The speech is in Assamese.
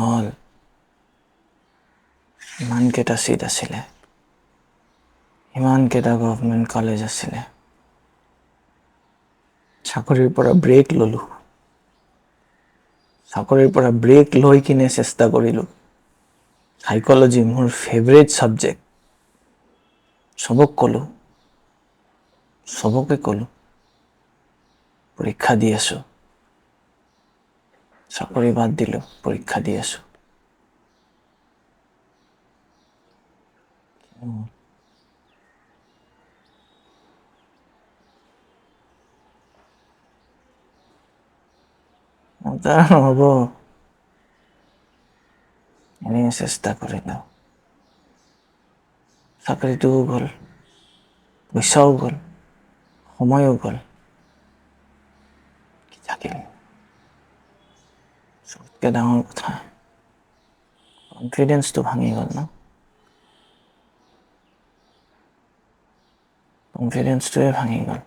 নহ'ল। ইমানকেইটা চিট আছিলে, ইমানকেইটা গভৰ্ণমেণ্ট কলেজ আছিলে। চাকৰিৰ পৰা ব্ৰেক ল'লোঁ। চাকৰিৰ পৰা ব্ৰেক লৈ কিনে চেষ্টা কৰিলোঁ। সাইক'লজি মোৰ ফেভৰেট ছাবজেক্ট। চবকে ক'লোঁ পৰীক্ষা দি আছোঁ। চাকৰি বাদ দিলোঁ, পৰীক্ষা দি আছোঁ। নহ'ব, এনেই চেষ্টা কৰিলোঁ। চাকৰিটোও গ'ল, পইচাও গ'ল, সময়ো গ'ল। কি থাকিল? চবতকে ডাঙৰ কথা, কনফিডেন্সটো ভাঙি গ'ল ন? কনফিডেন্সটোৱে ভাঙি গ'ল।